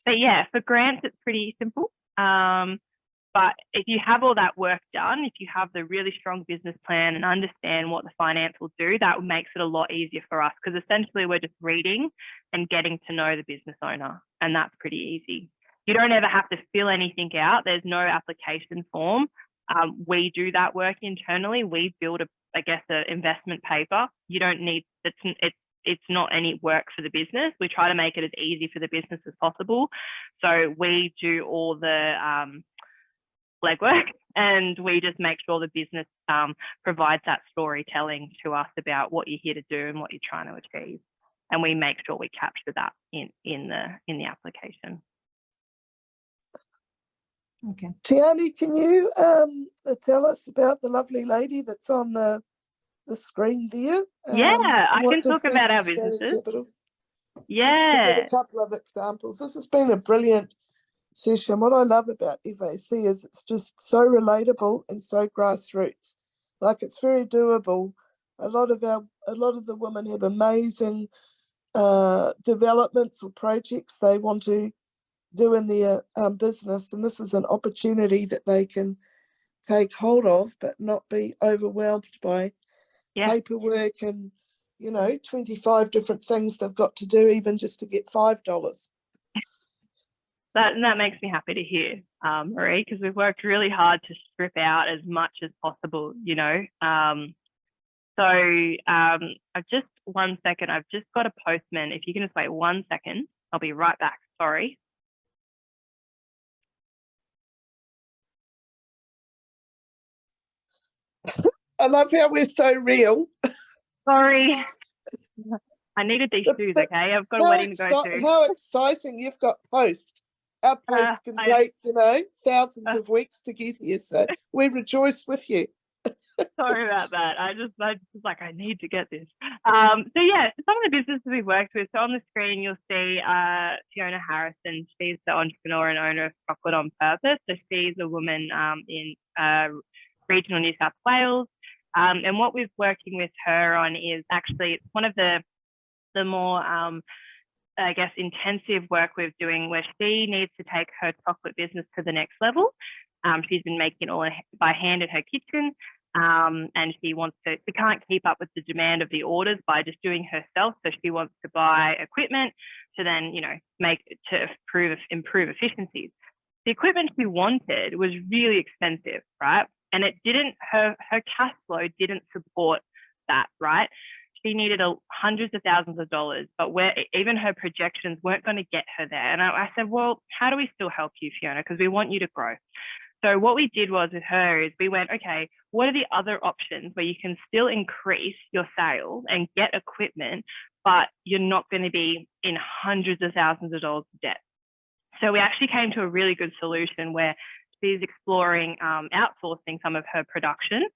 But yeah, for grants, it's pretty simple. But if you have all that work done, if you have the really strong business plan and understand what the finance will do, that makes it a lot easier for us, because essentially we're just reading and getting to know the business owner, and that's pretty easy. You don't ever have to fill anything out. There's no application form. We do that work internally. We build an investment paper. You don't need, it's not any work for the business. We try to make it as easy for the business as possible. So we do all the legwork, and we just make sure the business provides that storytelling to us about what you're here to do and what you're trying to achieve. And we make sure we capture that in the application. Okay. Tiani, can you tell us about the lovely lady that's on the screen there? Yeah, I can did talk about First our Australian businesses. Capital? Yeah. Just to give a couple of examples. This has been a brilliant session. What I love about FAC is it's just so relatable and so grassroots. Like, it's very doable. A lot of the women have amazing developments or projects they want to do in their business, and this is an opportunity that they can take hold of, but not be overwhelmed by paperwork and 25 different things they've got to do, even just to get $5. That makes me happy to hear, Marie, because we've worked really hard to strip out as much as possible, So I've just 1 second. I've just got a postman. If you can just wait 1 second, I'll be right back. Sorry. I love how we're so real. Sorry. I needed these shoes, okay? I've got a wedding to go to. How exciting. You've got post. Our post can take, thousands of weeks to get here. So we rejoice with you. Sorry about that. I just like, I need to get this. So yeah, some of the businesses we've worked with. So on the screen, you'll see Fiona Harrison. She's the entrepreneur and owner of Chocolate on Purpose. So she's a woman in regional New South Wales. And what we're working with her on is actually one of the more, intensive work we're doing, where she needs to take her chocolate business to the next level. She's been making it all by hand in her kitchen. And she can't keep up with the demand of the orders by just doing herself. So she wants to buy equipment to then, improve efficiencies. The equipment she wanted was really expensive, right? And her cash flow didn't support that, right? she needed hundreds of thousands of dollars, but even her projections weren't going to get her there. And I said, well, how do we still help you, Fiona? Because we want you to grow. So what we did was with her is we went, okay, what are the other options where you can still increase your sales and get equipment, but you're not going to be in hundreds of thousands of dollars of debt? So we actually came to a really good solution where she's exploring outsourcing some of her production,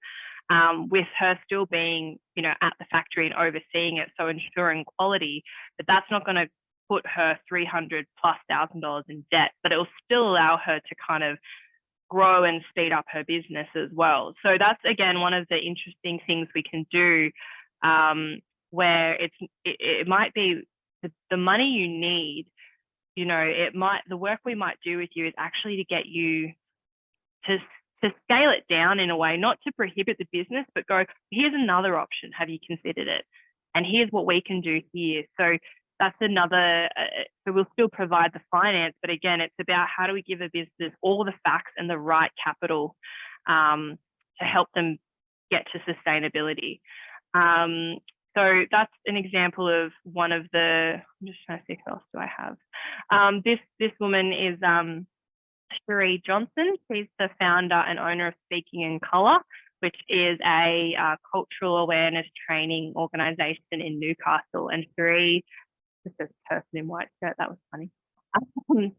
with her still being, you know, at the factory and overseeing it, so ensuring quality. But that's not going to put her $300,000+ in debt, but it will still allow her to kind of grow and speed up her business as well. So that's, again, one of the interesting things we can do, where it might be the money you need. You know, the work we might do with you is actually to get you to scale it down in a way, not to prohibit the business, but go, here's another option. Have you considered it? And here's what we can do here. So that's another, so we'll still provide the finance, but again, it's about how do we give a business all the facts and the right capital to help them get to sustainability. So that's an example of one of the, I'm just trying to think what else do I have. This woman is Cherie Johnson. She's the founder and owner of Speaking in Colour, which is a cultural awareness training organisation in Newcastle. And Cherie, just a person in white shirt, that was funny.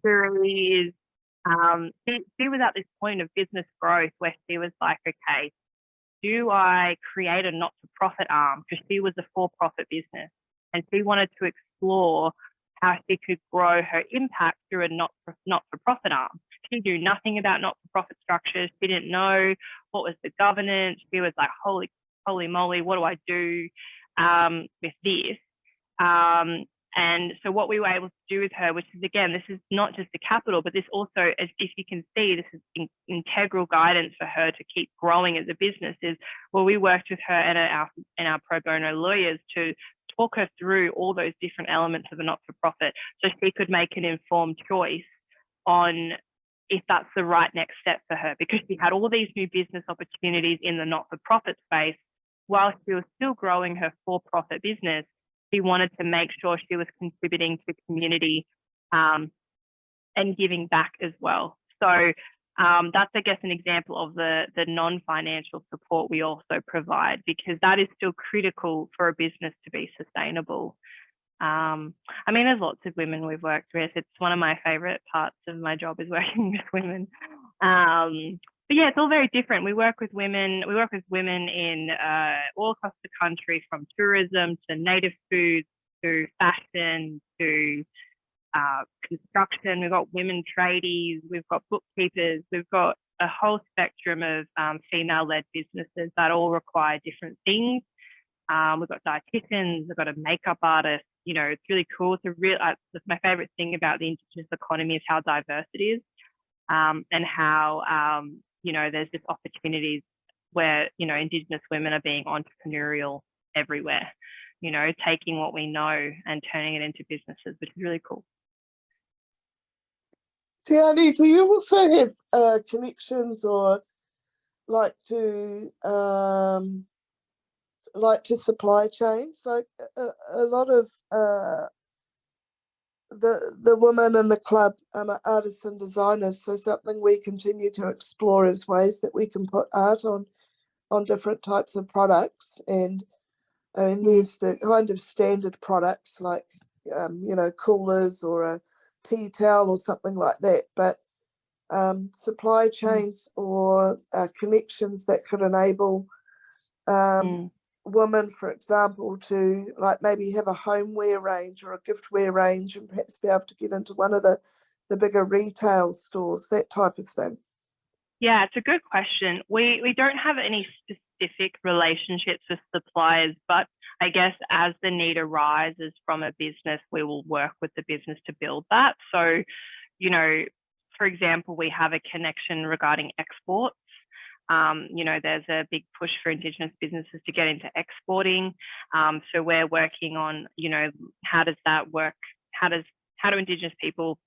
Cherie is, she was at this point of business growth where she was like, okay, do I create a not-for-profit arm? Because she was a for-profit business and she wanted to explore how she could grow her impact through a not-for-profit arm. She knew nothing about not-for-profit structures. She didn't know what was the governance. She was like, holy moly, what do I do with this? And so what we were able to do with her, which is, again, this is not just the capital, but this also, as if you can see, this is integral guidance for her to keep growing as a business, is, well, we worked with her and our pro bono lawyers to talk her through all those different elements of a not-for-profit so she could make an informed choice on if that's the right next step for her, because she had all these new business opportunities in the not-for-profit space while she was still growing her for-profit business. She wanted to make sure she was contributing to community and giving back as well. So that's, I guess, an example of the non-financial support we also provide, because that is still critical for a business to be sustainable. I mean, there's lots of women we've worked with. It's one of my favorite parts of my job is working with women. But yeah, it's all very different. We work with women. We work with women in all across the country, from tourism to native foods to fashion to construction. We've got women tradies. We've got bookkeepers. We've got a whole spectrum of female-led businesses that all require different things. We've got dietitians. We've got a makeup artist. You know, it's really cool. It's my favorite thing about the Indigenous economy is how diverse it is, and how you know, there's just opportunities where, you know, Indigenous women are being entrepreneurial everywhere, you know, taking what we know and turning it into businesses, which is really cool. Tiani, do you also have connections or like to supply chains? Like a lot of the women in the club are artists and designers, so something we continue to explore is ways that we can put art on different types of products. And there's the kind of standard products like you know, coolers or a tea towel or something like that, but supply chains or connections that could enable women, for example, to like maybe have a homeware range or a giftware range and perhaps be able to get into one of the bigger retail stores, that type of thing. Yeah, it's a good question. We don't have any specific relationships with suppliers, but I guess as the need arises from a business, we will work with the business to build that. So, you know, for example, we have a connection regarding exports. You know, there's a big push for Indigenous businesses to get into exporting. So we're working on, you know, how does that work? How do Indigenous people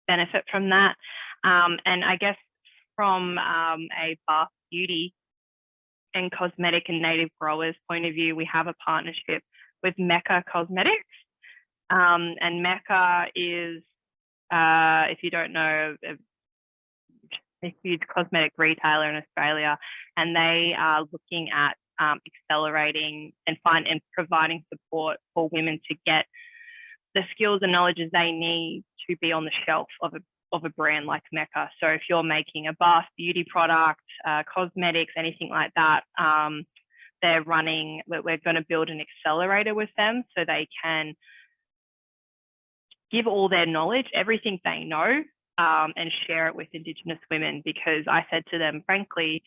benefit from that? And I guess from a Bath Beauty and cosmetic and native growers point of view, we have a partnership with Mecca Cosmetics. And Mecca is, if you don't know, a huge cosmetic retailer in Australia, and they are looking at accelerating and providing support for women to get the skills and knowledges they need to be on the shelf of a brand like Mecca. So if you're making a bath beauty product, cosmetics, anything like that, we're going to build an accelerator with them so they can give all their knowledge, everything they know, and share it with Indigenous women. Because I said to them, frankly,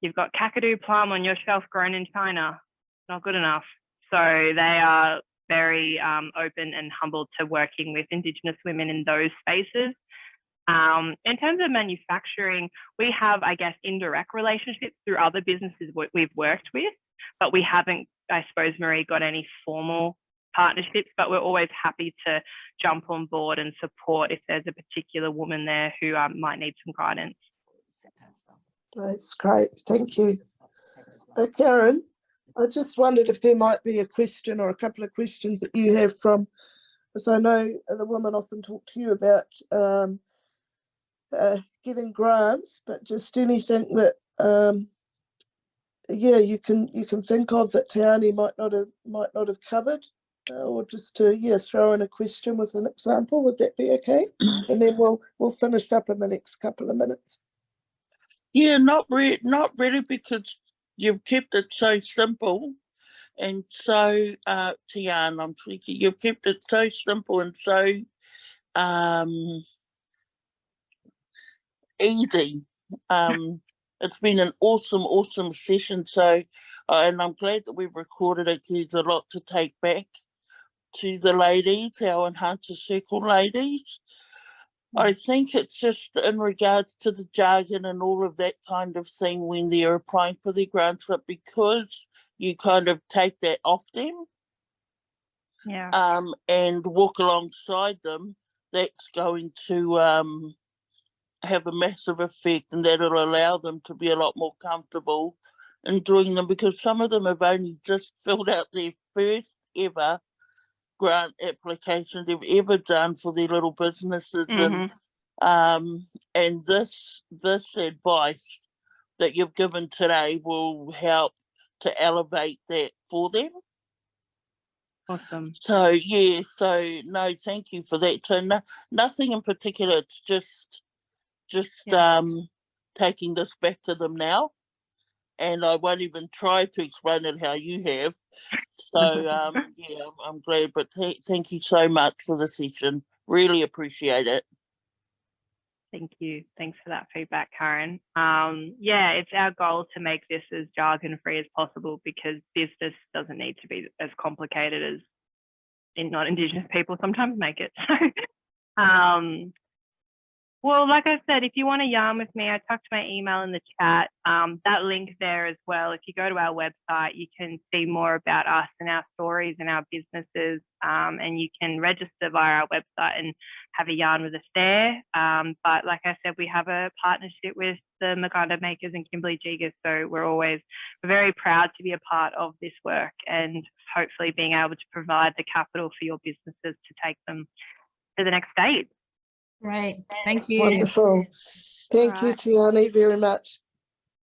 you've got Kakadu plum on your shelf grown in China, not good enough. So they are very open and humbled to working with Indigenous women in those spaces. In terms of manufacturing, we have, I guess, indirect relationships through other businesses we've worked with, but we haven't, I suppose, Marie, got any formal partnerships, but we're always happy to jump on board and support if there's a particular woman there who might need some guidance. That's great. Thank you. Karen, I just wondered if there might be a question or a couple of questions that you have from, as I know the women often talk to you about getting grants, but just anything that you can think of that Tiani might not have covered, or just to throw in a question with an example. Would that be okay? And then we'll finish up in the next couple of minutes. Yeah, not really, because you've kept it so simple and so Tian, I'm thinking you've kept it so simple and so easy. It's been an awesome session. So, and I'm glad that we've recorded it. There's a lot to take back to the ladies, our Enhancer Circle ladies. I think it's just in regards to the jargon and all of that kind of thing when they're applying for their grants, but because you kind of take that off them, and walk alongside them, that's going to have a massive effect, and that'll allow them to be a lot more comfortable in doing them, because some of them have only just filled out their first ever grant application they've ever done for their little businesses. And this advice that you've given today will help to elevate that for them. Awesome. So no, thank you for that. So nothing in particular, it's just taking this back to them now, and I won't even try to explain it how you have. So I'm glad, but thank you so much for the session. Really appreciate it. Thank you. Thanks for that feedback, Karen. It's our goal to make this as jargon-free as possible, because business doesn't need to be as complicated as non-Indigenous people sometimes make it. Well, like I said, if you want to yarn with me, I tucked my email in the chat. That link there as well. If you go to our website, you can see more about us and our stories and our businesses, and you can register via our website and have a yarn with us there. But like I said, we have a partnership with the Maganda makers and Kimberley Jigas, so we're very proud to be a part of this work, and hopefully being able to provide the capital for your businesses to take them to the next stage. Great. Thank you. Wonderful. Thank you, Tiani, very much.